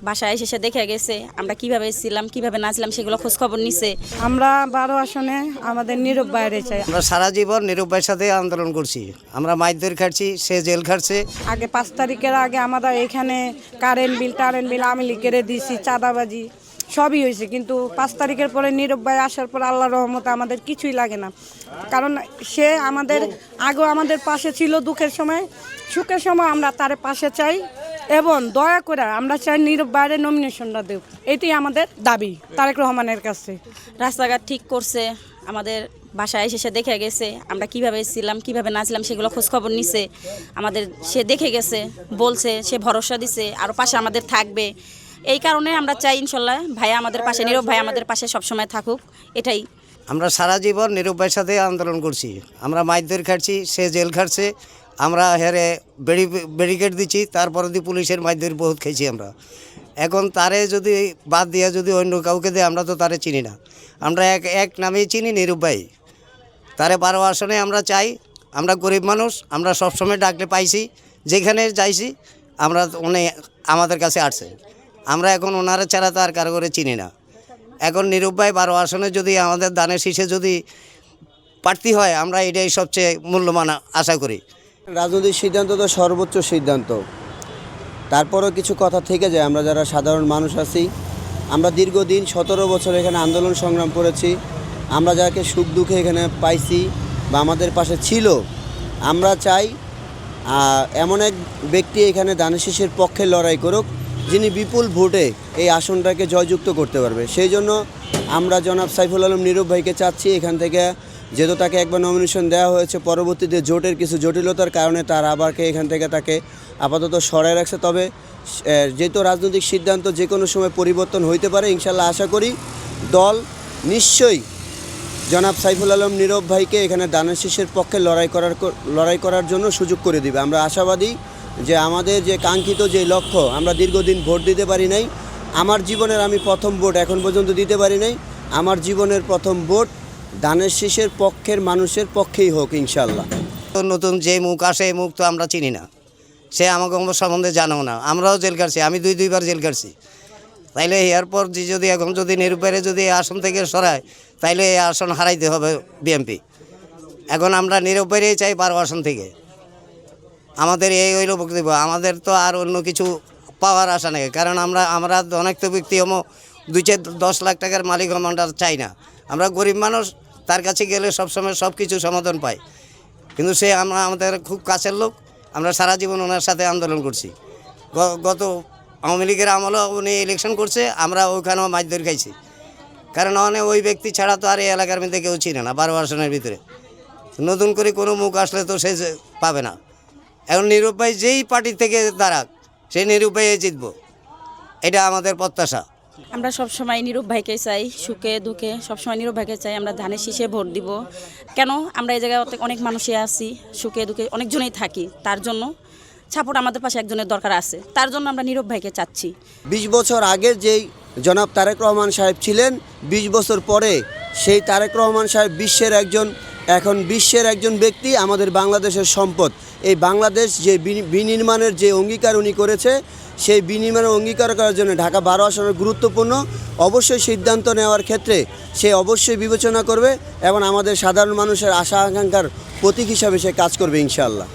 বাসায় এসে সে দেখে গেছে আমরা কিভাবে ছিলাম কিভাবে নাচলাম সেগুলো খোঁজ খবর নিছে। আমরা 12 আসনে আমাদের নীরব বাইরে চাই। আমরা সারা জীবন নীরব ভাইয়ের সাথে আন্দোলন করছি। আমরা মাইর খাচ্ছি, সে জেল খাটছে। আগে 5 তারিখের আগে আমরা এখানে কারেন্ট বিল আমি লিখে দিয়েছি, চাঁদাবাজি সবই হয়েছে, কিন্তু 5 তারিখের পরে নীরব ভাই আসার পর আল্লাহর রহমতে আমাদের কিছুই লাগে না। কারণ সে আমাদের আগেও আমাদের পাশে ছিল, দুঃখের সময় সুখের সময় আমরা তার পাশে চাই এবং দয়া করে আমরা চাই নীরব বাইরে নমিনেশনটা দেব। এটাই আমাদের দাবি তারেক রহমানের কাছে। রাস্তাঘাট ঠিক করছে, আমাদের বাসায় এসে সে দেখে গেছে আমরা কিভাবে ছিলাম কিভাবে নাচলাম সেগুলো খোঁজ খবর নিছে। আমাদের সে দেখে গেছে, বলছে, সে ভরসা দিছে আরও পাশে আমাদের থাকবে। এই কারণে আমরা চাই ইনশাল্লাহ ভাইয়া আমাদের পাশে, নীরব ভাই আমাদের পাশে সবসময় থাকুক, এটাই। আমরা সারা জীবন নীরব ভাইয়ের সাথে আন্দোলন করছি। আমরা মাইর খাচ্ছি, সে জেল খাটছে। আমরা হেরে ব্যারিকেড দিচ্ছি, তারপরে দিয়ে পুলিশের মাইর বহুত খেয়েছি আমরা। এখন তারে যদি বাদ দিয়ে যদি অন্য কাউকে দেয়, আমরা তো তারে চিনি না। আমরা এক নামেই চিনি নীরব ভাই। তারে 12 আসনে আমরা চাই। আমরা গরিব মানুষ, আমরা সবসময় ডাকলে পাইছি, যেখানে যাইছি আমরা উনি আমাদের কাছে আসছে। আমরা এখন ওনারা ছাড়া তো আর কারো করে চিনি না। এখন নীরব ভাই 12 আসনে যদি আমাদের দানের শীষে যদি প্রার্থী হয়, আমরা এটাই সবচেয়ে মূল্যবান আশা করি। রাজনৈতিক সিদ্ধান্ত তো সর্বোচ্চ সিদ্ধান্ত, তারপরও কিছু কথা থেকে যায়। আমরা যারা সাধারণ মানুষ আছি, আমরা দীর্ঘদিন 17 বছর এখানে আন্দোলন সংগ্রাম করেছি। আমরা যাকে সুখ দুঃখে এখানে পাইছি বা আমাদের পাশে ছিল, আমরা চাই এমন এক ব্যক্তি এখানে দানের শীষের পক্ষে লড়াই করুক, যিনি বিপুল ভোটে এই আসনটাকে জয়যুক্ত করতে পারবে। সেই জন্য আমরা জনাব সাইফুল আলম নীরব ভাইকে চাচ্ছি এখান থেকে, যেহেতু তাকে একবার নমিনেশন দেওয়া হয়েছে, পরবর্তীতে জোটের কিছু জটিলতার কারণে তার আবারকে এখান থেকে তাকে আপাতত সরায় রাখছে। তবে যেহেতু রাজনৈতিক সিদ্ধান্ত যে কোনো সময় পরিবর্তন হইতে পারে, ইনশাল্লাহ আশা করি দল নিশ্চয়ই জনাব সাইফুল আলম নীরব ভাইকে এখানে দানের শীষের পক্ষে লড়াই করার জন্য সুযোগ করে দিবে। আমরা আশাবাদী যে আমাদের যে কাঙ্ক্ষিত যে লক্ষ্য, আমরা দীর্ঘদিন ভোট দিতে পারি নাই। আমার জীবনের আমি প্রথম ভোট এখন পর্যন্ত দিতে পারি নাই। আমার জীবনের প্রথম ভোট দানের শীষের পক্ষের মানুষের পক্ষেই হোক ইনশাল্লাহ। নতুন যে মুখ আসে, এই মুখ তো আমরা চিনি না। সে আমাকে সম্বন্ধে জানেও না। আমরাও জেল কাটছি, আমি দুইবার জেল কাটছি। তাইলে এরপর যদি এখন যদি নীরব ভাইয়ের যদি এই আসন থেকে সরায়, তাইলে এই আসন হারাইতে হবে বিএনপি। এখন আমরা নীরব ভাইয়েরই চাই 12 আসন থেকে। আমাদের এই হইল বক্তব্য। আমাদের তো আর অন্য কিছু পাওয়ার আশা নেই, কারণ আমরা অনেক তো ব্যক্তি হমো 2-10 লাখ টাকার মালিক আমরা চাই না। আমরা গরিব মানুষ, তার কাছে গেলে সবসময় সব কিছু সমাধান পাই। কিন্তু সে আমাদের খুব কাছের লোক। আমরা সারা জীবন ওনার সাথে আন্দোলন করছি। গত আওয়ামী লীগের আমলেও উনি ইলেকশন করছে, আমরা ওইখানেও মাইর খাইছি। কারণ ওই ব্যক্তি ছাড়া তো আর এই এলাকার মধ্যে কেউ চিনে না 12 আসনের ভিতরে। নতুন করে কোনো মুখ আসলে তো সে পাবে না। এখন নীরব ভাই যেই পার্টি থেকে দাঁড়াক, সেই নীরব ভাই জিতব, এটা আমাদের প্রত্যাশা। আমরা সবসময় নীরব ভাইকে চাই, সুখে দুঃখে সবসময় নীরব ভাইকে চাই। আমরা ধানের শীষে ভোট দিব। কেন, আমরা এই জায়গায় অনেক মানুষই আছি, সুখে দুঃখে অনেকজনেই থাকি। তার জন্য সাপোর্ট আমাদের পাশে একজনের দরকার আছে, তার জন্য আমরা নীরব ভাইকে চাচ্ছি। 20 বছর আগের যেই জনাব তারেক রহমান সাহেব ছিলেন, 20 বছর পরে সেই তারেক রহমান সাহেব এখন বিশ্বের একজন ব্যক্তি, আমাদের বাংলাদেশের সম্পদ। এই বাংলাদেশ যে বিনির্মাণের যে অঙ্গীকার উনি করেছে, সেই বিনির্মাণের অঙ্গীকার করার জন্য ঢাকা 12 আসনের গুরুত্বপূর্ণ। অবশ্যই সিদ্ধান্ত নেওয়ার ক্ষেত্রে সে অবশ্যই বিবেচনা করবে এবং আমাদের সাধারণ মানুষের আশা আকাঙ্ক্ষার প্রতীক হিসাবে সে কাজ করবে ইনশাআল্লাহ।